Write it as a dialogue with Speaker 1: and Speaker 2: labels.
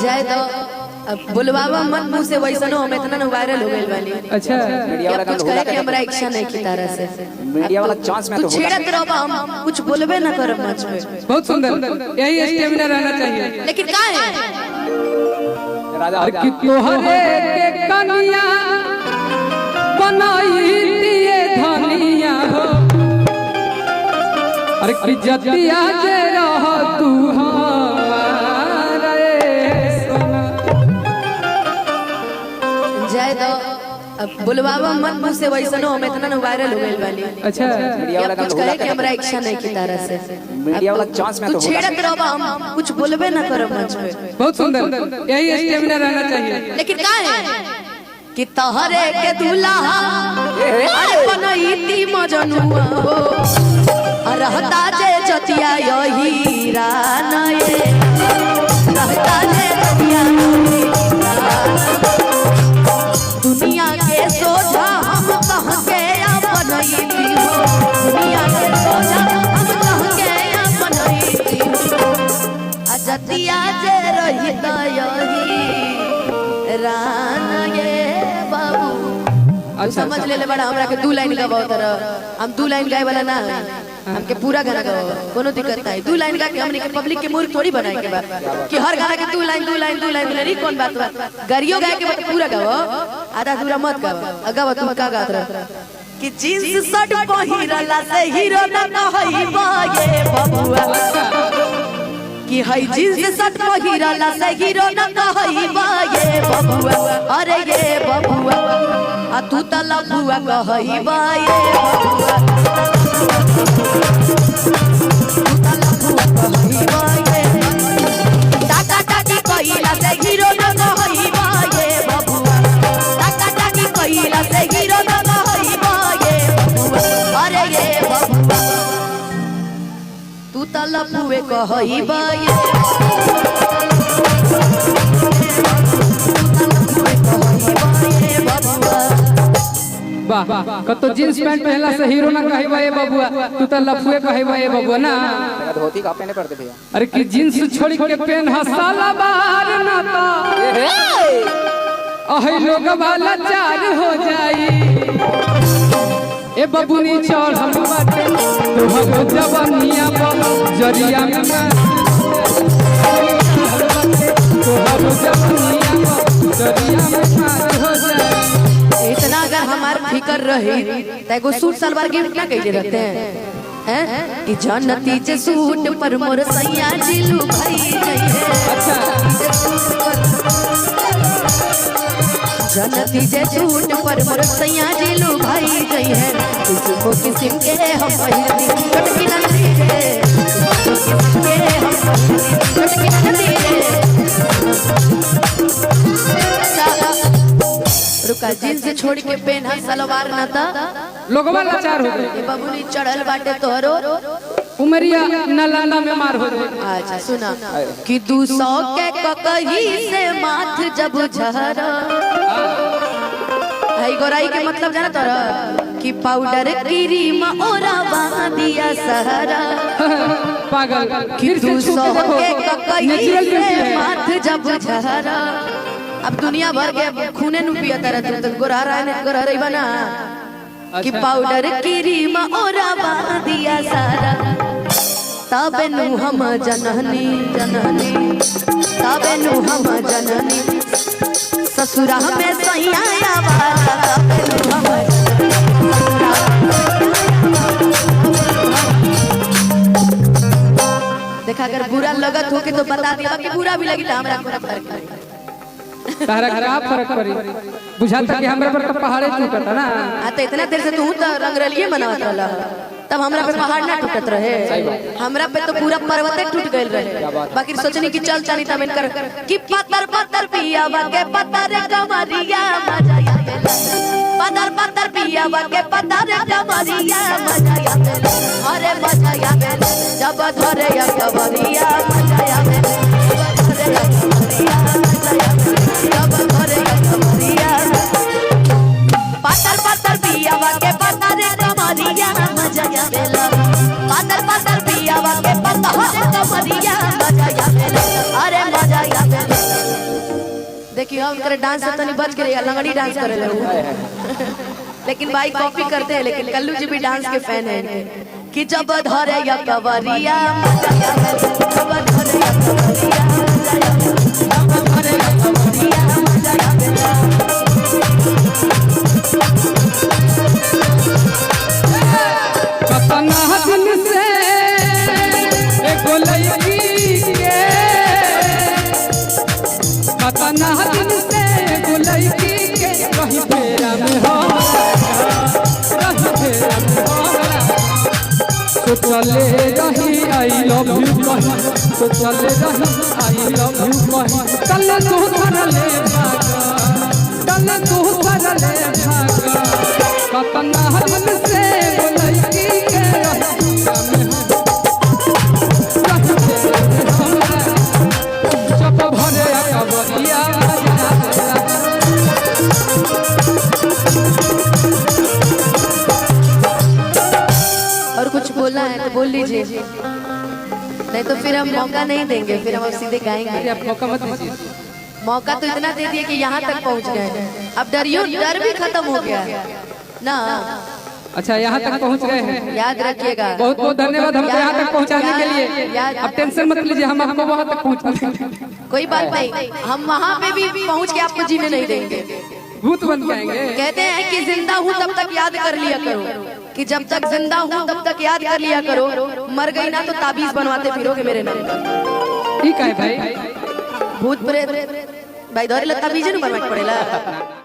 Speaker 1: जाए तो अब बुलवावा मन मुंह से वैसनो हम इतना न वायरल हो गइल बानी।
Speaker 2: अच्छा
Speaker 1: मीडिया वाला कुछ कहे कि हमरा इच्छा नहीं की तरह से
Speaker 3: मीडिया वाला चांस में
Speaker 1: तू छेड़त रहो हम कुछ बोलबे ना करब मंच पे।
Speaker 2: बहुत सुंदर, यही स्टेमिना रहना चाहिए।
Speaker 1: लेकिन का है
Speaker 3: राजा
Speaker 2: कि तोहरे के कनिया बनाई दिए धनिया हो, अरे कि जतिया जे रह तू हमारे सोना।
Speaker 1: जाए तो अब बुलवावा मन मुंह से वैसनो हम इतना न वायरल हो गइल बानी।
Speaker 2: अच्छा
Speaker 3: मीडिया वाला
Speaker 1: कुछ कहे कि हमरा इच्छा नहीं की तरह से
Speaker 3: मीडिया वाला चांस में
Speaker 1: तू छेड़त रहो हम कुछ बोलबे ना करब मंच पे।
Speaker 2: बहुत सुंदर, यही स्टेमिना रहना चाहिए।
Speaker 1: लेकिन का है कि तोहरे के दुल्हा अरे बनईती मजनुआ हो रहता जे जतिया यही रानये रहता जे जतिया यही दुनिया के सोझा हम कह के बनईती हो दुनिया के सोझा हम कह के बनईती हो जतिया जे रहता यही रानये बाबू।
Speaker 2: अच्छा
Speaker 1: समझ ले बड़ा हमरा के 2 लाइन गाओ तरह हम 2 लाइन गाए वाला ना हमके पूरा गाना गाओ कोनो दिक्कत नहीं। 2 लाइन गा के हमने के पब्लिक के मूर्ख थोड़ी बनाए के बात कि हर गाना के 2 लाइन बोले कौन बात बा। गरियो गाए के बात पूरा गाओ आधा अधूरा मत गाओ। गाओ तुम का गात रह कि जींस शर्ट पहिरला से हीरो ना कहई बाये बबुआ कि हई जींस शर्ट पहिरला से हीरो ना कहई बाये बबुआ अरे ये बबुआ आ तू त लबुआ कहई बाये बबुआ तू त लबुआ कहई बाये टाटा टाटी कइला से हीरो ना कहई बाये बबुआ टाटा टाटी कइला से हीरो ना कहई बाये बबुआ अरे ये बबुआ तू त लबुए कहई बाये
Speaker 2: वाह कतो जींस पैंट पहला से हीरो ना कहबा ए बबुआ, तू त लफुए कहबा ए बबुआ ना।
Speaker 3: धोती का पहने पड़ते भैया।
Speaker 2: अरे कि जींस छोड़ के पेन हसाला बाहर ना ता अहे लोग वाला चार हो जाई ए बबुनी चढ़ल बाटे तोहर जवानिया पर जरिया में तोहर जवानिया पर जरिया में मार हो जाई।
Speaker 1: इतना अगर हमार फिकर रही तो सूट सलवार गिफ्ट क्या कहते रहते हैं कि जनती जे सूट पर मोर सैया जिलू भाई गई है।
Speaker 2: अच्छा
Speaker 1: जनती जे सूट पर मोर सैया जिलू भाई गई है किसी किस्म के हम पहिरनी छोटकी नंदी रे किस्म के हम छोटकी नंदी रे रुका जींस छोड़ के पेन सलवार ना था
Speaker 2: लोगवा लाचार हो गए।
Speaker 1: बबुनी चढ़ल बाटे तोहरो
Speaker 2: उमरिया नालंदा में मार हो गए।
Speaker 1: अच्छा सुना कि 200 के ककही से माथ जब झरा है गोराई के मतलब जाना तोरा कि पाउडर क्रीम ओरा बांधिया सहरा
Speaker 2: पागल
Speaker 1: कि 200 के ककही से माथ जब झरा अब दुनिया भर के खूने नु पियता रहत तो गोरा रही बना कि पाउडर क्रीम ओरा बांधिया सारा तबे नु हम जननी जननी तबे नु हम जननी ससुरा में सैया वाला तबे नु हम देखा अगर बुरा लगत हो के तो बता दिया कि बुरा भी लगी हमरा को फर्क नहीं
Speaker 2: तारा का फर्क पड़ी बुझाता कि हमरा पर तो पहाड़े टूटता ना।
Speaker 1: तो इतना देर से तू तो रंगरलिए मनावत रहला तब हमरा पे पहाड़ ना टूटत रहे हमरा पे तो पूरा पर्वत टूट गइल रहे। बाकी सोचनी कि चल चली तब इनकर कि पत्थर पत्थर पियावा के पत्थर कमरिया मजा आवेला पत्थर पत्थर पियावा के पत्थर कमरिया मजा आवेला अरे मजा आवेला जब धरे या कमरिया मजा आवेला जब धरे या कमरिया पत्थर पत्थर पियावा के पत्थर कमरिया मजा आवेला पत्थर पत्थर पियावा के पत्थर कमरिया मजा आवेला अरे मजा आवेला लेकिन अब करे डांस से तनी बच के लंगड़ी डांस करे ले लेकिन भाई कॉपी करते हैं लेकिन कल्लू जी भी डांस के फैन हैं कि जब धरे या कवरिया जब धरे या कवरिया जब धरे या कवरिया
Speaker 2: कतना दिन से एगो लड़की के कतना दिन से एगो लड़की के कहीं फेरा में हो कहीं फेरा में हो तो चले रही आई लव यू कहीं तो चले रही आई लव यू कहीं कल तू करले भागा कल तू करले भागा कतना दिन से एगो लड़की के रहिया में हो कहीं फेरा में हो जब भरे कवरिया
Speaker 1: और कुछ बोलना है तो बोल लीजिए नहीं तो फिर हम मौका नहीं देंगे फिर हम सीधे गाएंगे
Speaker 2: आप मौका मत दीजिए
Speaker 1: मौका तो इतना दे दिए कि यहाँ तक पहुँच गए अब डर भी खत्म हो गया ना
Speaker 2: अच्छा यहाँ तक पहुँच गए हैं
Speaker 1: याद रखिएगा
Speaker 2: बहुत बहुत धन्यवाद हमको यहाँ तक पहुँचाने के लिए अब टेंशन मत लीजिए हम आपको वहाँ तक पहुँचा देंगे
Speaker 1: कोई बात नहीं हम वहाँ पे भी पहुँच के आपको जीने नहीं देंगे
Speaker 2: भूत बन जाएंगे
Speaker 1: कहते हैं कि जिंदा हूँ तब तक याद कर लिया करो कि जब तक जिंदा हूँ तब तक याद कर लिया करो मर गई ना तो ताबीज बनवाते फिरोगे मेरे नाम
Speaker 2: ठीक है भाई
Speaker 1: भूत प्रेत भाई धरे ताबीज बनवाना पड़ेगा